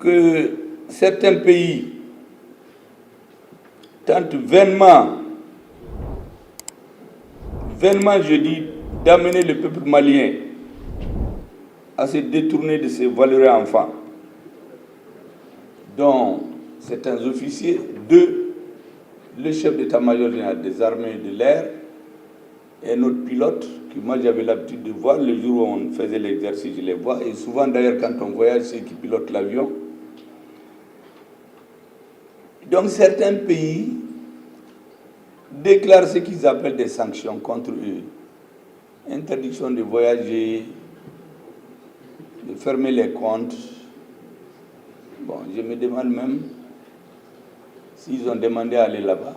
que certains pays tentent vainement je dis, d'amener le peuple malien à se détourner de ses valeureux enfants, dont certains officiers, le chef d'état-major général des armées de l'air et un autre pilote, que moi j'avais l'habitude de voir le jour où on faisait l'exercice, je les vois, et souvent d'ailleurs quand on voyage, ceux qui pilotent l'avion. Donc certains pays déclarent ce qu'ils appellent des sanctions contre eux. Interdiction de voyager, de fermer les comptes. Bon, je me demande même s'ils ont demandé à aller là-bas.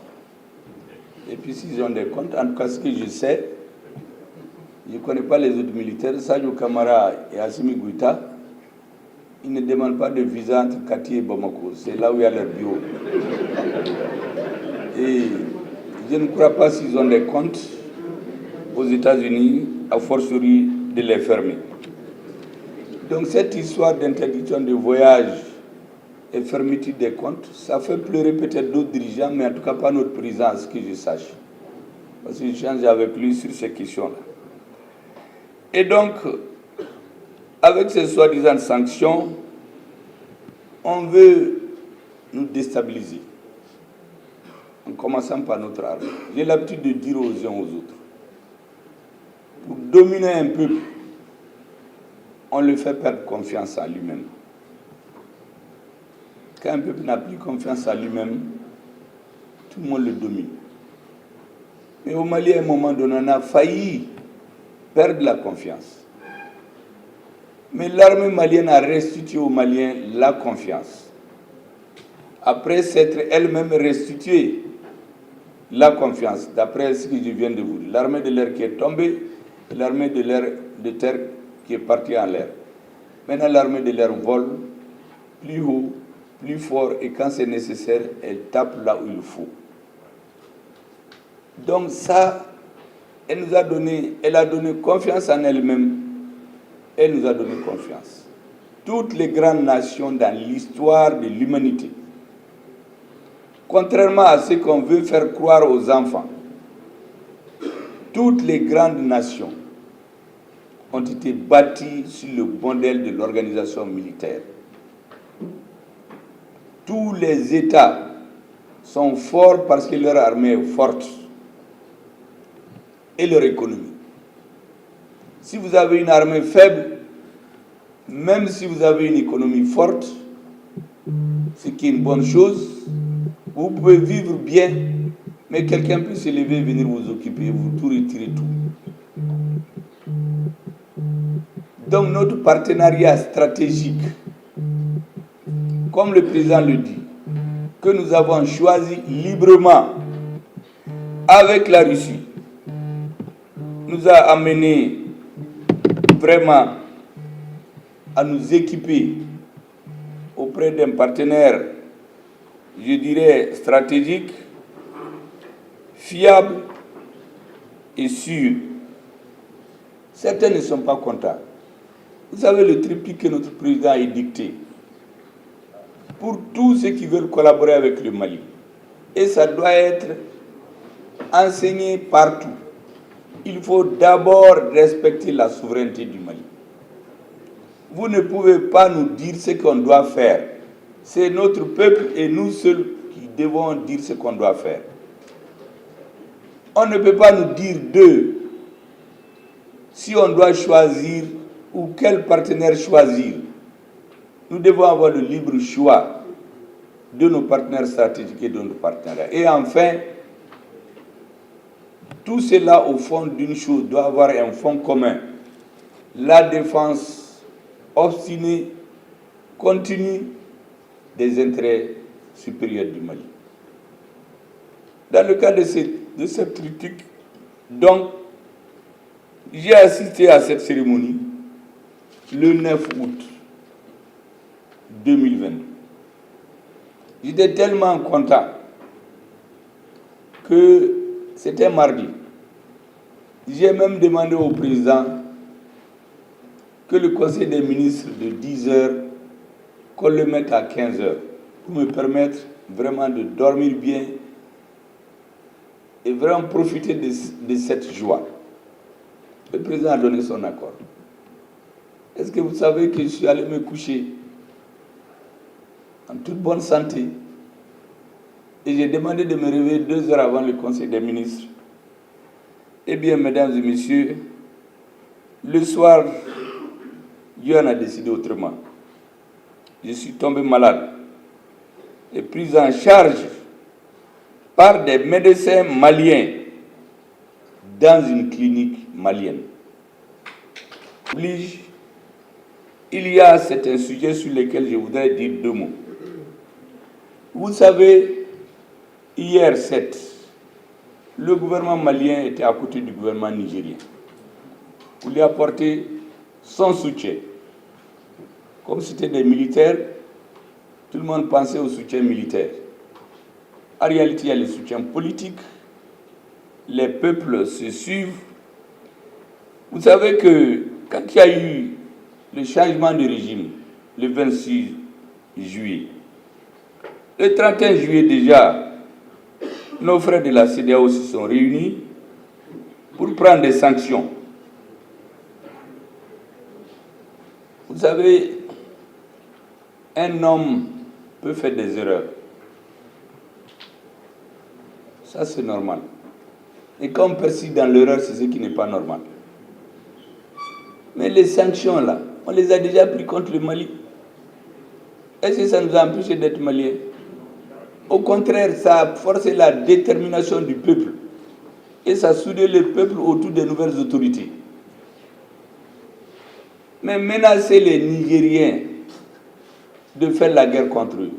Et puis s'ils ont des comptes, en tout cas ce que je sais, je ne connais pas les autres militaires, Sadio Kamara et Assimi Goïta, ils ne demandent pas de visa entre Kati et Bamako. C'est là où il y a leur bureau. Et je ne crois pas s'ils ont des comptes aux États-Unis, à fortiori de les fermer. Donc cette histoire d'interdiction de voyage et fermeture des comptes, ça fait pleurer peut-être d'autres dirigeants, mais en tout cas pas notre président, à ce que je sache. Parce que je change avec lui sur ces questions-là. Et donc, avec ces soi-disant sanctions, on veut nous déstabiliser, en commençant par notre armée. J'ai l'habitude de dire aux uns aux autres, pour dominer un peuple, on le fait perdre confiance en lui-même. Quand un peuple n'a plus confiance en lui-même, tout le monde le domine. Mais au Mali, à un moment donné, on a failli perdre la confiance. Mais l'armée malienne a restitué aux Maliens la confiance. Après s'être elle-même restituée la confiance, d'après ce que je viens de vous dire. L'armée de l'air qui est tombée, et l'armée de terre qui est partie en l'air. Maintenant, l'armée de l'air vole plus haut, plus fort, et quand c'est nécessaire, elle tape là où il faut. Donc ça, elle a donné confiance en elle-même, elle nous a donné confiance. Toutes les grandes nations dans l'histoire de l'humanité, contrairement à ce qu'on veut faire croire aux enfants, toutes les grandes nations ont été bâties sur le modèle de l'organisation militaire. Tous les États sont forts parce que leur armée est forte et leur économie. Si vous avez une armée faible, même si vous avez une économie forte, ce qui est une bonne chose, vous pouvez vivre bien, mais quelqu'un peut se lever et venir vous occuper, vous tout retirer tout. Donc notre partenariat stratégique, comme le président le dit, que nous avons choisi librement avec la Russie, nous a amené vraiment à nous équiper auprès d'un partenaire, je dirais, stratégique, fiable et sûr. Certains ne sont pas contents. Vous savez, le triptyque que notre président a édicté pour tous ceux qui veulent collaborer avec le Mali. Et ça doit être enseigné partout. Il faut d'abord respecter la souveraineté du Mali. Vous ne pouvez pas nous dire ce qu'on doit faire. C'est notre peuple et nous seuls qui devons dire ce qu'on doit faire. On ne peut pas nous dire d'eux si on doit choisir ou quel partenaire choisir. Nous devons avoir le libre choix de nos partenaires stratégiques et de nos partenaires. Et enfin, tout cela au fond d'une chose doit avoir un fond commun. La défense obstinée, continue des intérêts supérieurs du Mali. Dans le cas de cette critique, donc, j'ai assisté à cette cérémonie le 9 août 2022. J'étais tellement content que c'était mardi. J'ai même demandé au président que le Conseil des ministres de 10 heures qu'on le mette à 15 heures pour me permettre vraiment de dormir bien et vraiment profiter de cette joie. Le président a donné son accord. Est-ce que vous savez que je suis allé me coucher en toute bonne santé et j'ai demandé de me réveiller 2 heures avant le Conseil des ministres? Eh bien, mesdames et messieurs, le soir, Dieu en a décidé autrement. Je suis tombé malade et pris en charge par des médecins maliens dans une clinique malienne. Il y a certains sujets sur lesquels je voudrais dire 2 mots. Vous savez, hier 7, le gouvernement malien était à côté du gouvernement nigérien pour lui apporter son soutien. Comme c'était des militaires, tout le monde pensait au soutien militaire. En réalité, il y a le soutien politique. Les peuples se suivent. Vous savez que quand il y a eu le changement de régime, le 26 juillet, le 31 juillet déjà, nos frères de la CEDEAO se sont réunis pour prendre des sanctions. Vous savez, un homme peut faire des erreurs. Ça, c'est normal. Et quand on persiste dans l'erreur, c'est ce qui n'est pas normal. Mais les sanctions, là, on les a déjà pris contre le Mali. Est-ce que ça nous a empêchés d'être maliens? Au contraire, ça a forcé la détermination du peuple. Et ça a soudé le peuple autour des nouvelles autorités. Mais menacer les Nigériens de faire la guerre contre eux,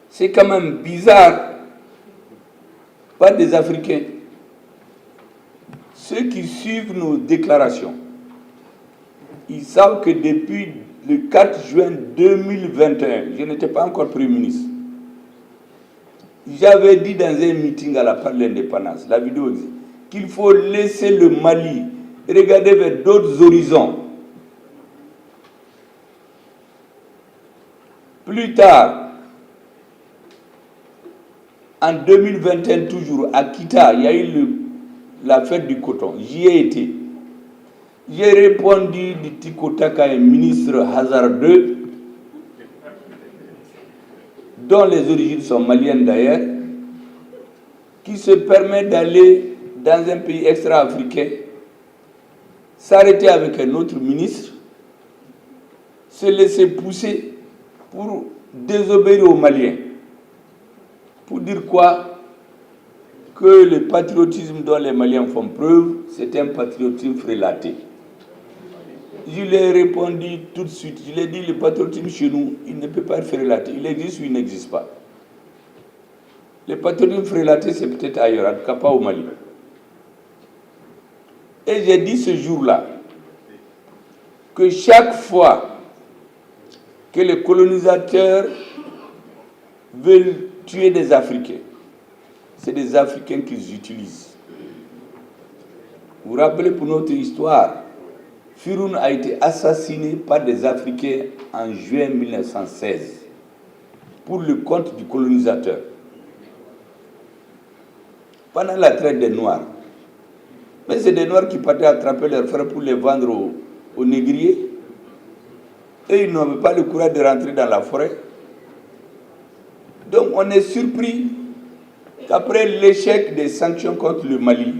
c'est quand même bizarre. Pas des Africains. Ceux qui suivent nos déclarations, ils savent que depuis le 4 juin 2021, je n'étais pas encore Premier ministre, j'avais dit dans un meeting à la part de l'indépendance, la vidéo existe, qu'il faut laisser le Mali regarder vers d'autres horizons. Plus tard, en 2021 toujours, à Kita, il y a eu la fête du coton. J'y ai été. J'ai répondu du Tikotaka à un ministre hasardeux, dont les origines sont maliennes d'ailleurs, qui se permet d'aller dans un pays extra-africain, s'arrêter avec un autre ministre, se laisser pousser pour désobéir aux Maliens. Pour dire quoi? Que le patriotisme dont les Maliens font preuve, c'est un patriotisme frélaté. Je lui ai répondu tout de suite. Je lui ai dit, le patriotisme chez nous, il ne peut pas être frélaté. Il existe ou il n'existe pas. Le patriotisme frélaté, c'est peut-être ailleurs, en tout cas pas au Mali. Et j'ai dit ce jour-là que chaque fois que les colonisateurs veulent tuer des Africains, c'est des Africains qu'ils utilisent. Vous vous rappelez pour notre histoire, Firoun a été assassiné par des Africains en juin 1916 pour le compte du colonisateur. Pendant la traite des Noirs. Mais c'est des Noirs qui partaient attraper leurs frères pour les vendre aux négriers. Et ils n'avaient pas le courage de rentrer dans la forêt. Donc on est surpris qu'après l'échec des sanctions contre le Mali,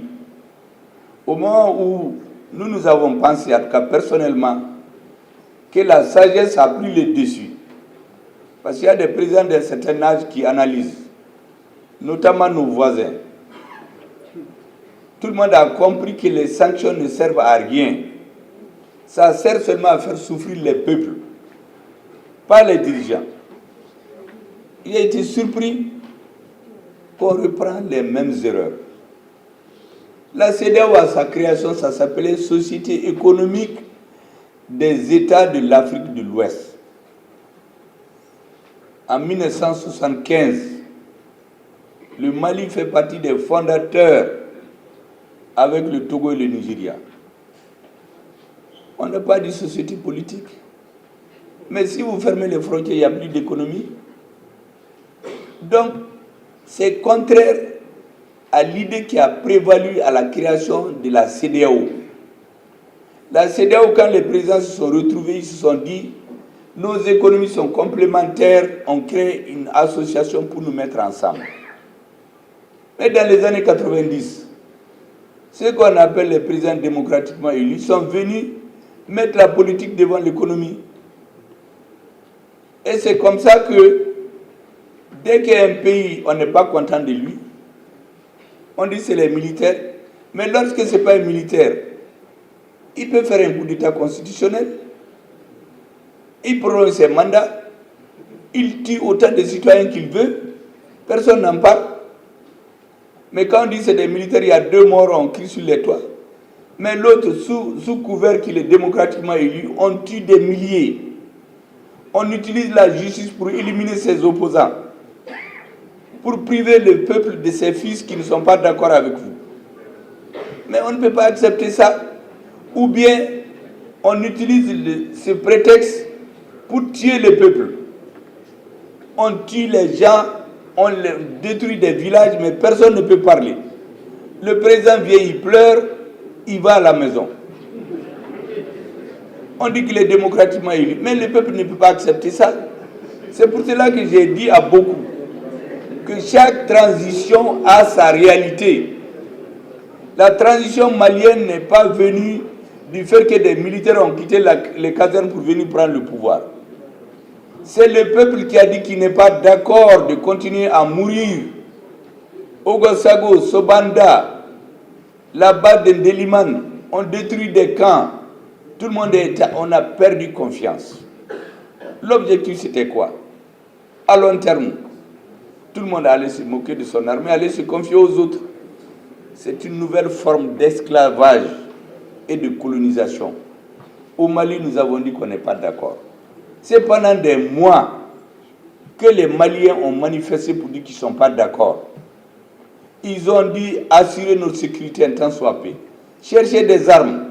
au moment où nous avons pensé, en tout cas personnellement, que la sagesse a pris le dessus. Parce qu'il y a des présidents d'un certain âge qui analysent, notamment nos voisins. Tout le monde a compris que les sanctions ne servent à rien. Ça sert seulement à faire souffrir les peuples, pas les dirigeants. Il a été surpris qu'on reprend les mêmes erreurs. La CEDEAO, à sa création, ça s'appelait Société économique des États de l'Afrique de l'Ouest. En 1975, le Mali fait partie des fondateurs avec le Togo et le Nigeria. On n'a pas dit société politique. Mais si vous fermez les frontières, il n'y a plus d'économie. Donc, c'est contraire à l'idée qui a prévalu à la création de la CEDEAO. La CEDEAO, quand les présidents se sont retrouvés, ils se sont dit, nos économies sont complémentaires, on crée une association pour nous mettre ensemble. Mais dans les années 90, ceux qu'on appelle les présidents démocratiquement élus sont venus mettre la politique devant l'économie. Et c'est comme ça que, dès qu'il y a un pays, on n'est pas content de lui, on dit c'est les militaires. Mais lorsque ce n'est pas un militaire, il peut faire un coup d'État constitutionnel, il prolonge ses mandats, il tue autant de citoyens qu'il veut, personne n'en parle. Mais quand on dit c'est des militaires, il y a 2 morts, on crie sur les toits. Mais l'autre, sous couvert qu'il est démocratiquement élu, on tue des milliers. On utilise la justice pour éliminer ses opposants, pour priver le peuple de ses fils qui ne sont pas d'accord avec vous. Mais on ne peut pas accepter ça. Ou bien, on utilise ce prétexte pour tuer le peuple. On tue les gens, on détruit des villages, mais personne ne peut parler. Le président vient, il pleure, il va à la maison. On dit qu'il est démocratiquement élu, mais le peuple ne peut pas accepter ça. C'est pour cela que j'ai dit à beaucoup que chaque transition a sa réalité. La transition malienne n'est pas venue du fait que des militaires ont quitté les casernes pour venir prendre le pouvoir. C'est le peuple qui a dit qu'il n'est pas d'accord de continuer à mourir. Ogosago, Sobanda, la base de Ndeliman, on détruit des camps. Tout le monde on a perdu confiance. L'objectif c'était quoi? À long terme, tout le monde allait se moquer de son armée, allait se confier aux autres. C'est une nouvelle forme d'esclavage et de colonisation. Au Mali, nous avons dit qu'on n'est pas d'accord. C'est pendant des mois que les Maliens ont manifesté pour dire qu'ils ne sont pas d'accord. Ils ont dit assurer notre sécurité en temps soit peu. Chercher des armes.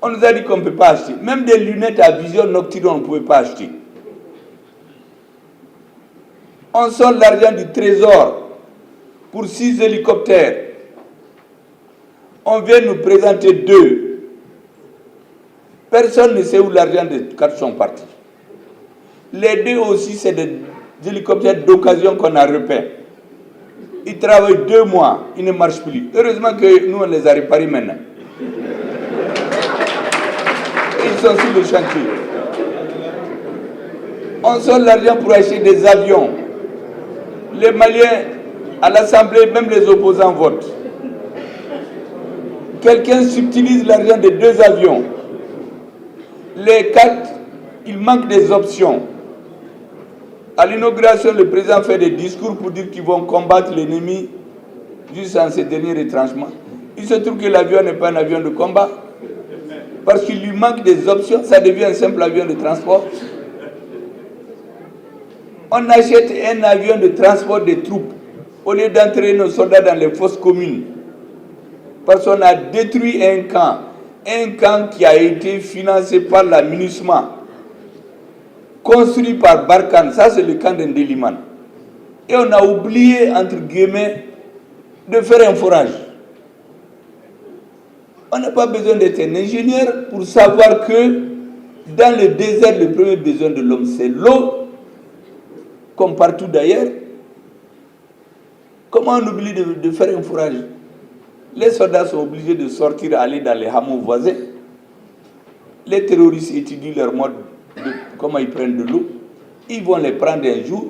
On nous a dit qu'on ne peut pas acheter. Même des lunettes à vision nocturne, on ne pouvait pas acheter. On sort l'argent du trésor pour 6 hélicoptères. On vient nous présenter 2. Personne ne sait où l'argent des 4 sont partis. Les 2 aussi, c'est des hélicoptères d'occasion qu'on a repeints. Ils travaillent 2 mois, ils ne marchent plus. Heureusement que nous, on les a réparés maintenant. Ils sont sur le chantier. On sort l'argent pour acheter des avions. Les Maliens, à l'Assemblée, même les opposants votent. Quelqu'un subtilise l'argent de 2 avions. Les 4, il manque des options. À l'inauguration, le président fait des discours pour dire qu'ils vont combattre l'ennemi jusqu'à ce dernier retranchement. Il se trouve que l'avion n'est pas un avion de combat. Parce qu'il lui manque des options, ça devient un simple avion de transport. On achète un avion de transport de troupes au lieu d'entraîner nos soldats dans les fosses communes. Parce qu'on a détruit un camp qui a été financé par la MINUSMA, construit par Barkhane, ça c'est le camp de Ndeliman. Et on a oublié, entre guillemets, de faire un forage. On n'a pas besoin d'être un ingénieur pour savoir que dans le désert, le premier besoin de l'homme, c'est l'eau, comme partout d'ailleurs. Comment on oublie de faire un forage? Les soldats sont obligés de sortir, aller dans les hameaux voisins. Les terroristes étudient leur mode, comment ils prennent de l'eau. Ils vont les prendre un jour,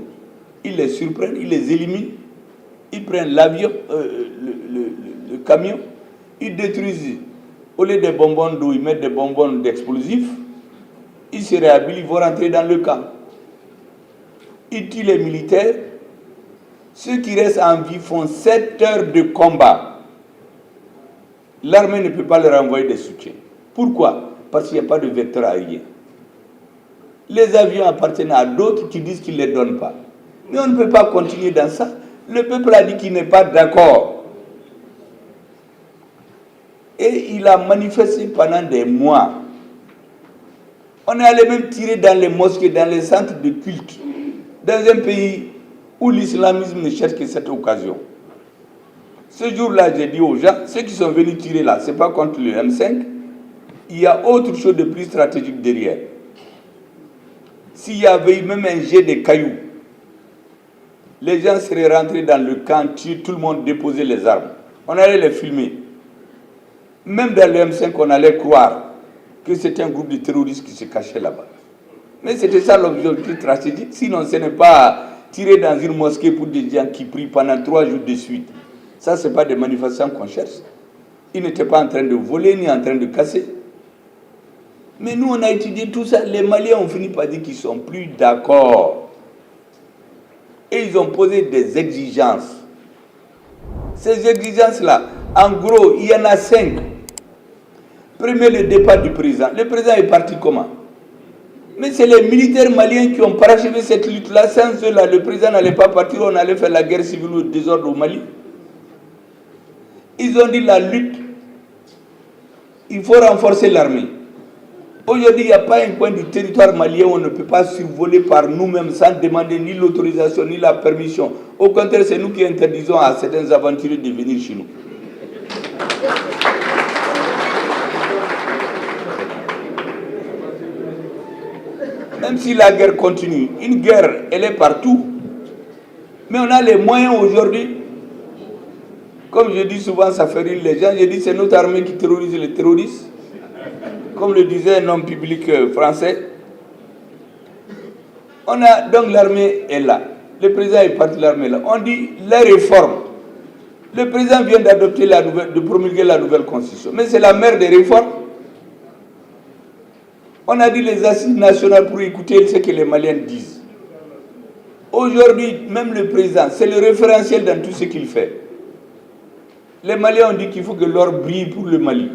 ils les surprennent, ils les éliminent. Ils prennent l'avion, le camion, ils détruisent. Au lieu des bonbons d'eau, ils mettent des bonbons d'explosifs. Ils se réhabilitent, ils vont rentrer dans le camp. Ils tuent les militaires. Ceux qui restent en vie font 7 heures de combat. L'armée ne peut pas leur envoyer des soutiens. Pourquoi? Parce qu'il n'y a pas de vecteur aérien. Les avions appartiennent à d'autres qui disent qu'ils ne les donnent pas. Mais on ne peut pas continuer dans ça. Le peuple a dit qu'il n'est pas d'accord. Et il a manifesté pendant des mois. On est allé même tirer dans les mosquées, dans les centres de culte, dans un pays où l'islamisme ne cherche que cette occasion. Ce jour-là, j'ai dit aux gens, ceux qui sont venus tirer là, ce n'est pas contre le M5, il y a autre chose de plus stratégique derrière. S'il y avait eu même un jet de cailloux, les gens seraient rentrés dans le camp, tués, tout le monde déposait les armes. On allait les filmer. Même dans le M5, on allait croire que c'était un groupe de terroristes qui se cachait là-bas. Mais c'était ça l'objectif stratégique. Sinon, ce n'est pas tirer dans une mosquée pour des gens qui prient pendant 3 jours de suite. Ça, ce n'est pas des manifestants qu'on cherche. Ils n'étaient pas en train de voler ni en train de casser. Mais nous, on a étudié tout ça. Les Maliens ont fini par dire qu'ils ne sont plus d'accord. Et ils ont posé des exigences. Ces exigences-là, en gros, il y en a 5. Premier, le départ du président. Le président est parti comment? Mais c'est les militaires maliens qui ont parachevé cette lutte-là. Sans ceux-là, le président n'allait pas partir, on allait faire la guerre civile ou le désordre au Mali. Ils ont dit la lutte, il faut renforcer l'armée. Aujourd'hui, il n'y a pas un coin du territoire malien où on ne peut pas survoler par nous-mêmes sans demander ni l'autorisation ni la permission. Au contraire, c'est nous qui interdisons à certains aventuriers de venir chez nous. Même si la guerre continue, une guerre, elle est partout. Mais on a les moyens aujourd'hui. Comme je dis souvent, ça fait rire les gens. Je dis c'est notre armée qui terrorise les terroristes. Comme le disait un homme public français. Donc l'armée est là. Le président est parti, l'armée est là. On dit les réformes. Le président vient d'adopter de promulguer la nouvelle constitution. Mais c'est la mère des réformes. On a dit les assises nationales pour écouter ce que les Maliens disent. Aujourd'hui, même le président, c'est le référentiel dans tout ce qu'il fait. Les Maliens ont dit qu'il faut que l'or brille pour le Mali.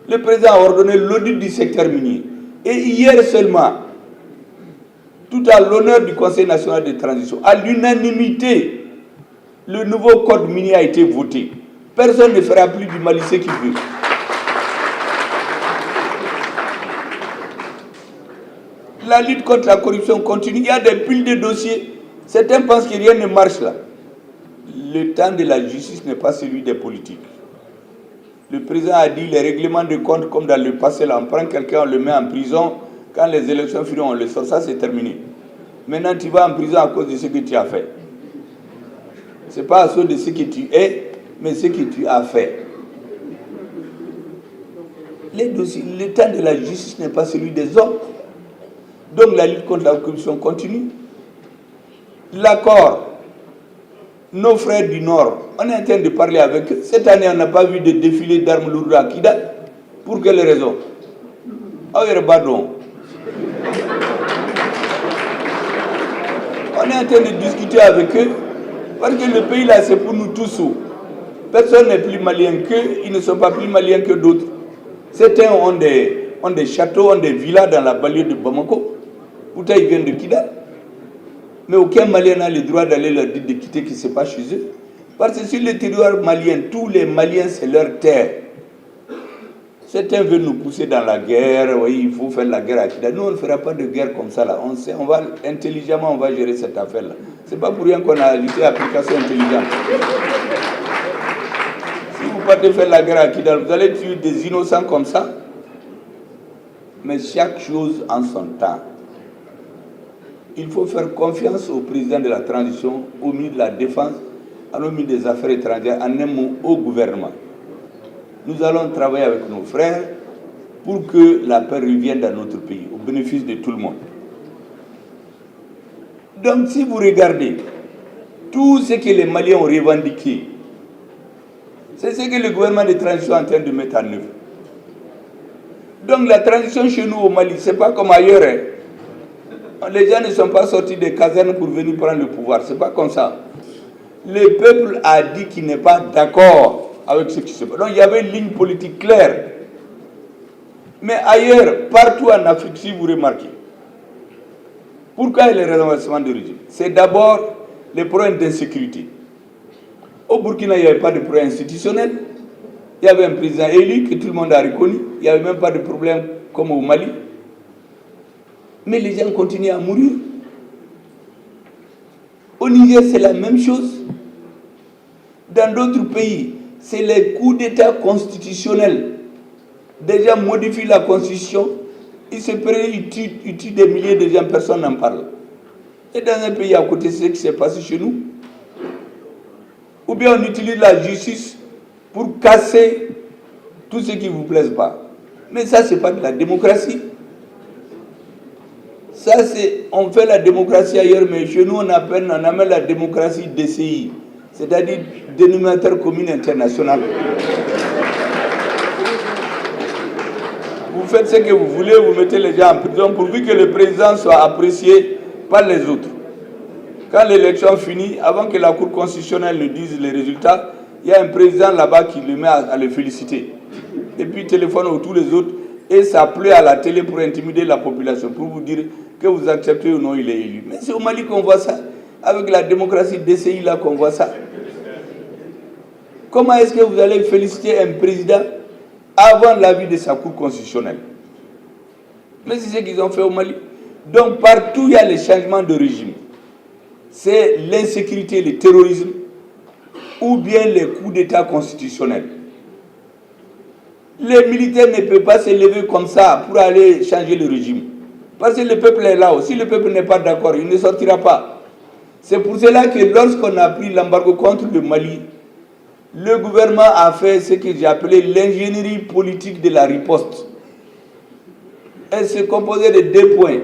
Le président a ordonné l'audit du secteur minier. Et hier seulement, tout à l'honneur du Conseil national de transition, à l'unanimité, le nouveau code minier a été voté. Personne ne fera plus du Mali ce qu'il veut. La lutte contre la corruption continue. Il y a des piles de dossiers. Certains pensent que rien ne marche là. Le temps de la justice n'est pas celui des politiques. Le président a dit les règlements de compte comme dans le passé, là, on prend quelqu'un, on le met en prison. Quand les élections finiront, on le sort. Ça, c'est terminé. Maintenant, tu vas en prison à cause de ce que tu as fait. Ce n'est pas à cause de ce que tu es, mais ce que tu as fait. Les dossiers, le temps de la justice n'est pas celui des hommes. Donc la lutte contre la corruption continue. L'accord, nos frères du Nord, on est en train de parler avec eux. Cette année, on n'a pas vu de défilé d'armes lourdes à Kidal. Pour quelle raison? On est en train de discuter avec eux, parce que le pays là, c'est pour nous tous. Personne n'est plus malien qu'eux, ils ne sont pas plus maliens que d'autres. Certains ont des châteaux, ont des villas dans la banlieue de Bamako. Pourtant, ils viennent de Kidal. Mais aucun Malien n'a le droit d'aller leur dire de quitter, qui ne se passe chez eux. Parce que sur le territoire malien, tous les Maliens, c'est leur terre. Certains veulent nous pousser dans la guerre, oui, il faut faire la guerre à Kidal. Nous, on ne fera pas de guerre comme ça, là. On va intelligemment, on va gérer cette affaire-là. Ce n'est pas pour rien qu'on a lutté application intelligente. Si vous partez faire la guerre à Kidal, vous allez tuer des innocents comme ça. Mais chaque chose en son temps. Il faut faire confiance au président de la transition, au ministre de la Défense, au ministre des Affaires étrangères, en un mot, au gouvernement. Nous allons travailler avec nos frères pour que la paix revienne dans notre pays, au bénéfice de tout le monde. Donc, si vous regardez tout ce que les Maliens ont revendiqué, c'est ce que le gouvernement de transition est en train de mettre en œuvre. Donc, la transition chez nous au Mali, ce n'est pas comme ailleurs. Hein. Les gens ne sont pas sortis des casernes pour venir prendre le pouvoir. Ce n'est pas comme ça. Le peuple a dit qu'il n'est pas d'accord avec ce qui se passe. Donc il y avait une ligne politique claire. Mais ailleurs, partout en Afrique, si vous remarquez, pourquoi il y a le renversement de régime? C'est d'abord les problèmes d'insécurité. Au Burkina, il n'y avait pas de problème institutionnel. Il y avait un président élu que tout le monde a reconnu. Il n'y avait même pas de problème comme au Mali. Mais les gens continuent à mourir. Au Niger, c'est la même chose. Dans d'autres pays, c'est les coups d'État constitutionnels. Des gens modifient la constitution, ils se prennent, ils tuent des milliers de gens, personne n'en parle. Et dans un pays à côté, c'est ce qui s'est passé chez nous. Ou bien on utilise la justice pour casser tout ce qui ne vous plaise pas. Mais ça, ce n'est pas de la démocratie. Ça, on fait la démocratie ailleurs, mais chez nous, on amène la démocratie DCI, c'est-à-dire dénominateur commun international. Vous faites ce que vous voulez, vous mettez les gens en prison pourvu que le président soit apprécié par les autres. Quand l'élection finit, avant que la Cour constitutionnelle ne dise les résultats, il y a un président là-bas qui le met à le féliciter. Et puis il téléphone aux tous les autres et ça plaît à la télé pour intimider la population, pour vous dire que vous acceptez ou non, il est élu. Mais c'est au Mali qu'on voit ça, avec la démocratie DCI là qu'on voit ça. Comment est-ce que vous allez féliciter un président avant l'avis de sa Cour constitutionnelle? Mais c'est ce qu'ils ont fait au Mali. Donc partout il y a les changements de régime. C'est l'insécurité, le terrorisme, ou bien les coups d'État constitutionnels. Les militaires ne peuvent pas se lever comme ça pour aller changer le régime. Parce que le peuple est là. Si le peuple n'est pas d'accord, il ne sortira pas. C'est pour cela que lorsqu'on a pris l'embargo contre le Mali, le gouvernement a fait ce que j'ai appelé l'ingénierie politique de la riposte. Elle se composait de 2 points.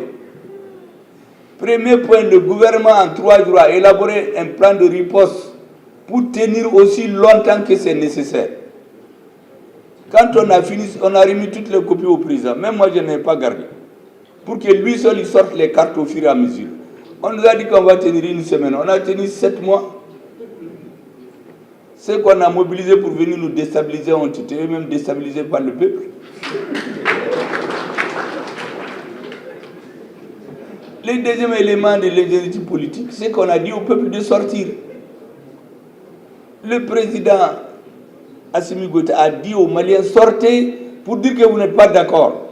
Premier point, le gouvernement en 3 jours a élaboré un plan de riposte pour tenir aussi longtemps que c'est nécessaire. Quand on a fini, on a remis toutes les copies au président. Même moi, je n'ai pas gardé. Pour que lui seul, il sorte les cartes au fur et à mesure. On nous a dit qu'on va tenir 1 semaine. On a tenu 7 mois. Ceux qu'on a mobilisés pour venir nous déstabiliser ont été eux-mêmes déstabilisés par le peuple. Le deuxième élément de l'ingénierie politique, c'est qu'on a dit au peuple de sortir. Le président Assimi Goïta a dit aux Maliens, sortez pour dire que vous n'êtes pas d'accord.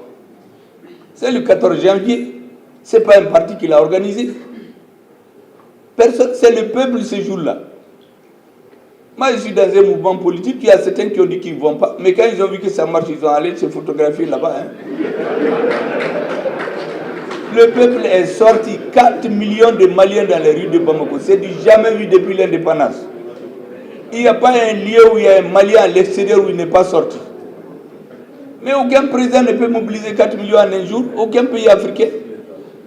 C'est le 14 janvier. Ce n'est pas un parti qui l'a organisé. Personne, c'est le peuple ce jour-là. Moi, je suis dans un mouvement politique, il y a certains qui ont dit qu'ils ne vont pas. Mais quand ils ont vu que ça marche, ils ont allé se photographier là-bas. Le peuple est sorti, 4 millions de Maliens dans les rues de Bamako. C'est du jamais vu depuis l'indépendance. Il n'y a pas un lieu où il y a un Malien à l'extérieur où il n'est pas sorti. Mais aucun président ne peut mobiliser 4 millions en un jour, aucun pays africain.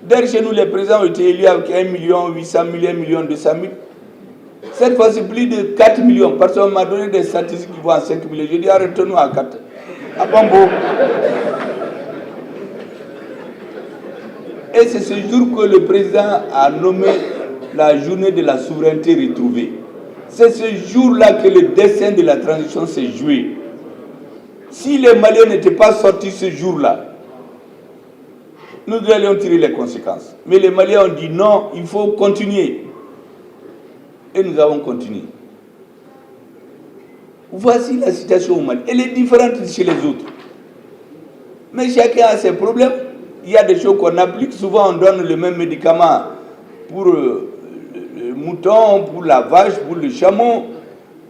D'ailleurs, chez nous, les présidents ont été élus avec 1 800 000, 1 200 000. Cette fois, c'est plus de 4 millions. Parce qu'on m'a donné des statistiques qui vont à 5 millions. J'ai dit, arrêtons-nous à 4. À Bambo. Et c'est ce jour que le président a nommé la journée de la souveraineté retrouvée. C'est ce jour-là que le destin de la transition s'est joué. Si les Maliens n'étaient pas sortis ce jour-là, nous allions tirer les conséquences. Mais les Maliens ont dit non, il faut continuer. Et nous avons continué. Voici la situation au Mali. Elle est différente chez les autres. Mais chacun a ses problèmes. Il y a des choses qu'on applique. Souvent, on donne le même médicament pour le mouton, pour la vache, pour le chameau.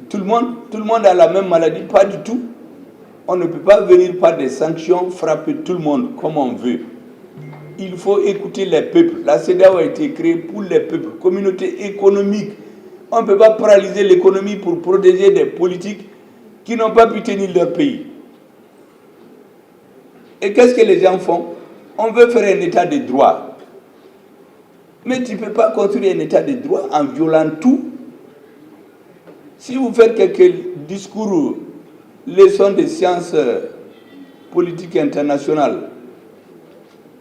Tout le monde a la même maladie. Pas du tout. On ne peut pas venir par des sanctions frapper tout le monde comme on veut. Il faut écouter les peuples. La CEDEAO a été créée pour les peuples. Communauté économique. On ne peut pas paralyser l'économie pour protéger des politiques qui n'ont pas pu tenir leur pays. Et qu'est-ce que les gens font? On veut faire un état de droit. Mais tu ne peux pas construire un état de droit en violant tout. Si vous faites quelques discours, leçons de sciences politiques internationales,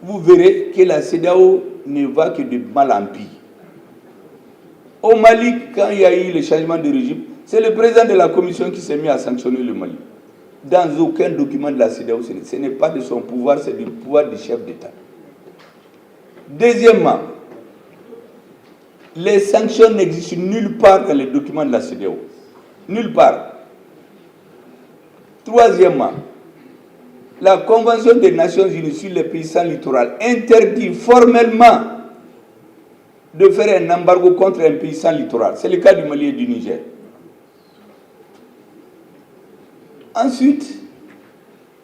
vous verrez que la CEDEAO ne va que de mal en pire. Au Mali, quand il y a eu le changement de régime, c'est le président de la commission qui s'est mis à sanctionner le Mali. Dans aucun document de la CEDEAO, ce n'est pas de son pouvoir, c'est du pouvoir du chef d'État. Deuxièmement, les sanctions n'existent nulle part dans les documents de la CEDEAO. Nulle part. Troisièmement, La Convention des Nations Unies sur les pays sans littoral interdit formellement de faire un embargo contre un pays sans littoral. C'est le cas du Mali et du Niger. Ensuite,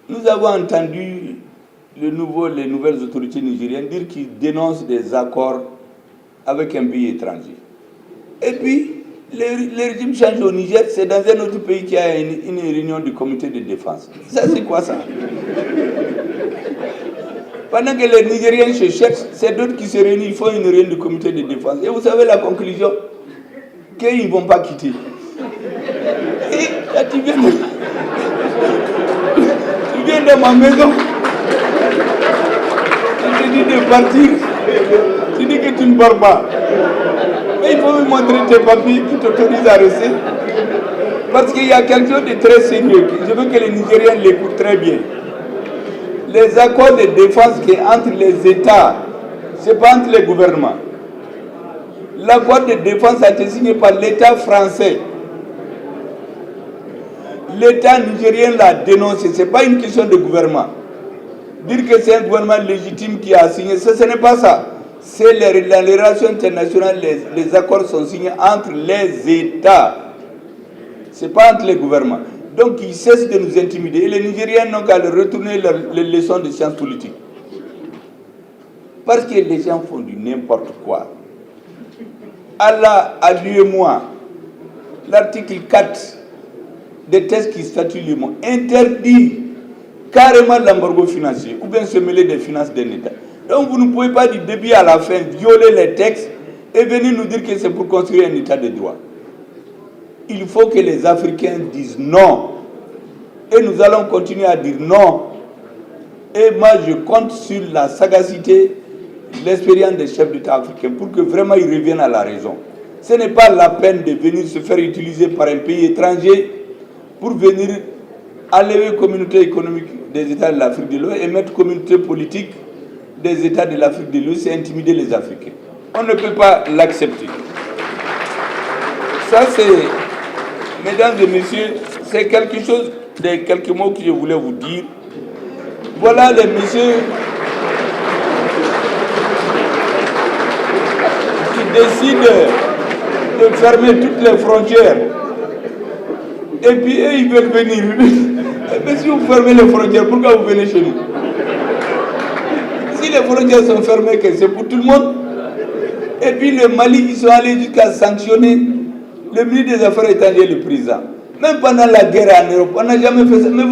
nous avons entendu les nouvelles autorités nigériennes dire qu'ils dénoncent des accords avec un pays étranger. Et puis, le régime change au Niger, c'est dans un autre pays qui a une réunion du comité de défense. Ça, c'est quoi ça? Pendant que les Nigériens se cherchent, c'est d'autres qui se réunissent, ils font une réunion du comité de défense. Et vous savez la conclusion? Qu'ils ne vont pas quitter. Et là, tu viens de ma maison, tu te dis de partir, tu dis que tu ne pars pas. Mais il faut me montrer tes papiers qui t'autorisent à rester. Parce qu'il y a quelque chose de très sérieux. Je veux que les Nigériens l'écoutent très bien. Les accords de défense qui sont entre les États, ce n'est pas entre les gouvernements. L'accord de défense a été signé par l'État français. L'État nigérien l'a dénoncé. Ce n'est pas une question de gouvernement. Dire que c'est un gouvernement légitime qui a signé, ce n'est pas ça. C'est dans les relations internationales, les accords sont signés entre les États. Ce n'est pas entre les gouvernements. Donc ils cessent de nous intimider. Et les Nigériens n'ont qu'à leur retourner les leçons de sciences politiques. Parce que les gens font du n'importe quoi. Allah a lu moi. L'article 4 des textes qui statuent le mot interdit carrément l'embargo financier ou bien se mêler des finances d'un État. Donc vous ne pouvez pas du début à la fin violer les textes et venir nous dire que c'est pour construire un État de droit. Il faut que les Africains disent non. Et nous allons continuer à dire non. Et moi, je compte sur la sagacité, l'expérience des chefs d'État africains pour que vraiment ils reviennent à la raison. Ce n'est pas la peine de venir se faire utiliser par un pays étranger pour venir enlever la communauté économique des États de l'Afrique de l'Ouest et mettre communauté politique des États de l'Afrique de l'Ouest et intimider les Africains. On ne peut pas l'accepter. Ça, c'est, mesdames et messieurs, c'est quelques mots que je voulais vous dire. Voilà les messieurs qui décident de fermer toutes les frontières. Et puis eux, ils veulent venir. Mais si vous fermez les frontières, pourquoi vous venez chez nous? Si les frontières sont fermées, c'est pour tout le monde. Et puis le Mali, ils sont allés jusqu'à sanctionner le ministre des Affaires étrangères, le président. Même pendant la guerre en Europe, on n'a jamais fait ça. Mais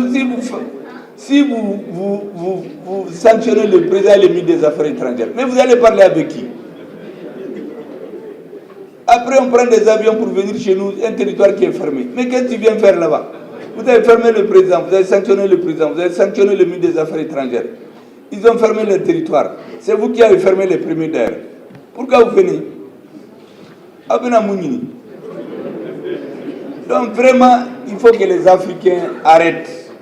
si vous sanctionnez le président et le ministre des Affaires étrangères, mais vous allez parler avec qui? Après, on prend des avions pour venir chez nous, un territoire qui est fermé. Mais qu'est-ce que tu viens faire là-bas? Vous avez fermé le président, vous avez sanctionné le président, vous avez sanctionné le ministre des Affaires étrangères. Ils ont fermé leur territoire. C'est vous qui avez fermé les premiers d'ailleurs. Pourquoi vous venez? Donc vraiment, il faut que les Africains arrêtent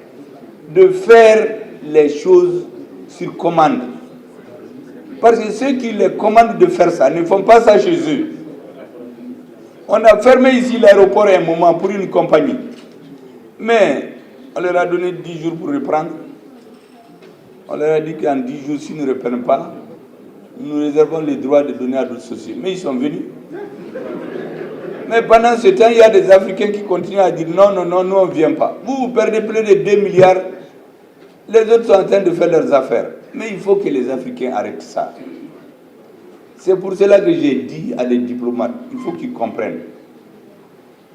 de faire les choses sur commande. Parce que ceux qui les commandent de faire ça ne font pas ça chez eux. On a fermé ici l'aéroport à un moment pour une compagnie. Mais on leur a donné 10 jours pour reprendre. On leur a dit qu'en 10 jours, s'ils ne reprennent pas, nous réservons le droit de donner à d'autres sociétés. Mais ils sont venus. Mais pendant ce temps, il y a des Africains qui continuent à dire non, non, non, nous on ne vient pas. Vous perdez plus de 2 milliards. Les autres sont en train de faire leurs affaires. Mais il faut que les Africains arrêtent ça. C'est pour cela que j'ai dit à des diplomates, il faut qu'ils comprennent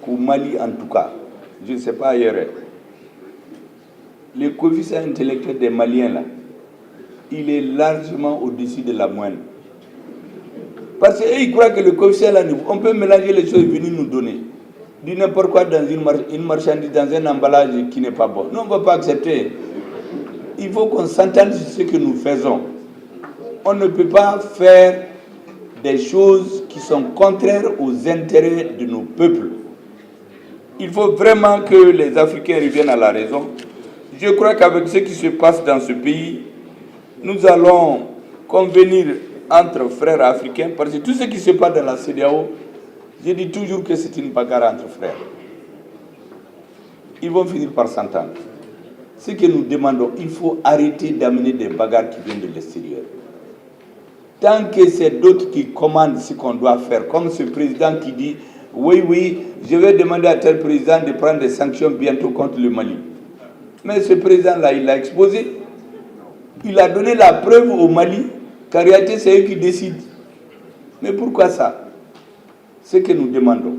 qu'au Mali, en tout cas, je ne sais pas ailleurs, le coefficient intellectuel des Maliens, là, il est largement au-dessus de la moyenne. Parce qu'ils croient que le coefficient, là, on peut mélanger les choses et venir nous donner. Du n'importe quoi dans une marchandise, dans un emballage qui n'est pas bon. Nous, on ne va pas accepter. Il faut qu'on s'entende sur ce que nous faisons. On ne peut pas faire des choses qui sont contraires aux intérêts de nos peuples. Il faut vraiment que les Africains reviennent à la raison. Je crois qu'avec ce qui se passe dans ce pays, nous allons convenir entre frères africains, parce que tout ce qui se passe dans la CEDEAO, je dis toujours que c'est une bagarre entre frères. Ils vont finir par s'entendre. Ce que nous demandons, il faut arrêter d'amener des bagarres qui viennent de l'extérieur. Tant que c'est d'autres qui commandent ce qu'on doit faire, comme ce président qui dit « Oui, je vais demander à tel président de prendre des sanctions bientôt contre le Mali ». Mais ce président-là, il l'a exposé. Il a donné la preuve au Mali qu'en réalité, c'est eux qui décident. Mais pourquoi ça? Ce que nous demandons,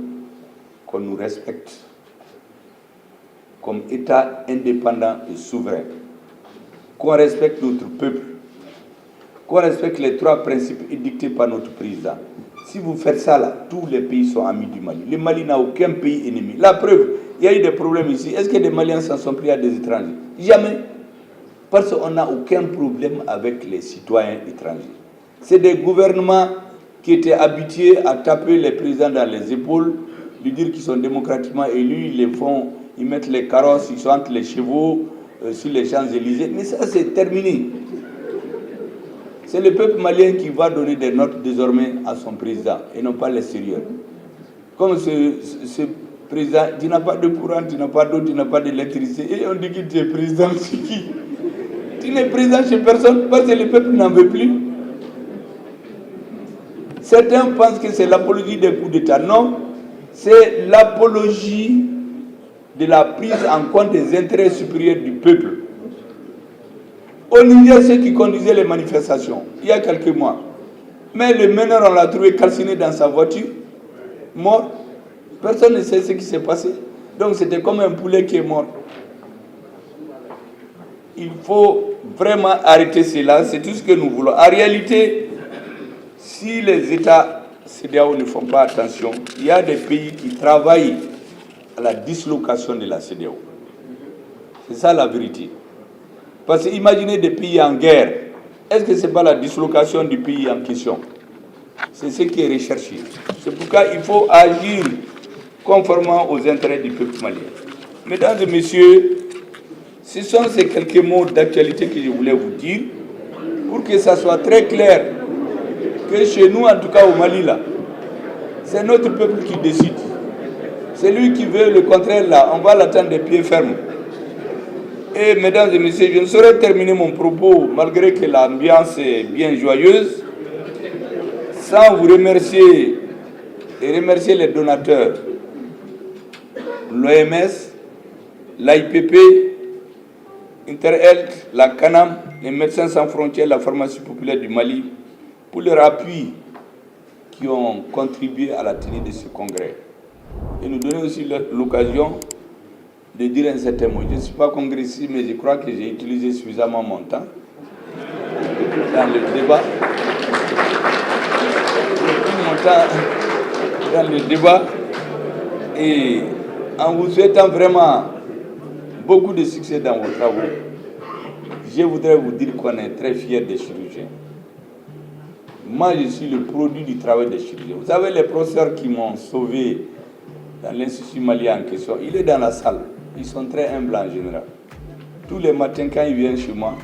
qu'on nous respecte comme État indépendant et souverain, qu'on respecte notre peuple, qu'on respecte les 3 principes édictés par notre président. Si vous faites ça là, tous les pays sont amis du Mali. Le Mali n'a aucun pays ennemi. La preuve, il y a eu des problèmes ici. Est-ce que des Maliens s'en sont pris à des étrangers? Jamais. Parce qu'on n'a aucun problème avec les citoyens étrangers. C'est des gouvernements qui étaient habitués à taper les présidents dans les épaules, lui dire qu'ils sont démocratiquement élus, ils mettent les carrosses, ils sont entre les chevaux, sur les Champs-Élysées. Mais ça, c'est terminé. C'est le peuple malien qui va donner des notes désormais à son président, et non pas l'extérieur. Comme ce président, tu n'as pas de courant, tu n'as pas d'eau, tu n'as pas d'électricité, et on dit que tu es président, c'est qui? Tu n'es président chez personne, parce que le peuple n'en veut plus. Certains pensent que c'est l'apologie des coups d'État. Non, c'est l'apologie de la prise en compte des intérêts supérieurs du peuple. Au Niger, ceux qui conduisaient les manifestations, il y a quelques mois, mais le meneur, on l'a trouvé calciné dans sa voiture, mort. Personne ne sait ce qui s'est passé. Donc c'était comme un poulet qui est mort. Il faut vraiment arrêter cela, c'est tout ce que nous voulons. En réalité, si les États CEDEAO ne font pas attention, il y a des pays qui travaillent à la dislocation de la CEDEAO. C'est ça la vérité. Parce que imaginez des pays en guerre, est-ce que ce n'est pas la dislocation du pays en question? C'est ce qui est recherché. C'est pourquoi il faut agir conformément aux intérêts du peuple malien. Mesdames et messieurs, ce sont ces quelques mots d'actualité que je voulais vous dire pour que ça soit très clair que chez nous, en tout cas au Mali, là, c'est notre peuple qui décide. C'est lui qui veut le contraire, là, on va l'attendre des pieds fermes. Et mesdames et messieurs, je ne saurais terminer mon propos, malgré que l'ambiance est bien joyeuse, sans vous remercier et remercier les donateurs, l'OMS, l'AIPP, Interhealth, la CANAM, les Médecins sans frontières, la pharmacie populaire du Mali, pour leur appui qui ont contribué à la tenue de ce congrès. Et nous donner aussi l'occasion de dire un certain mot. Je ne suis pas congressiste, mais je crois que j'ai utilisé suffisamment mon temps dans le débat. J'ai pris mon temps dans le débat et en vous souhaitant vraiment beaucoup de succès dans vos travaux, je voudrais vous dire qu'on est très fiers des chirurgiens. Moi, je suis le produit du travail des chirurgiens. Vous savez, les professeurs qui m'ont sauvé dans l'Institut malien en question, il est dans la salle. Ils sont très humbles en général. Tous les matins, quand ils viennent chez moi,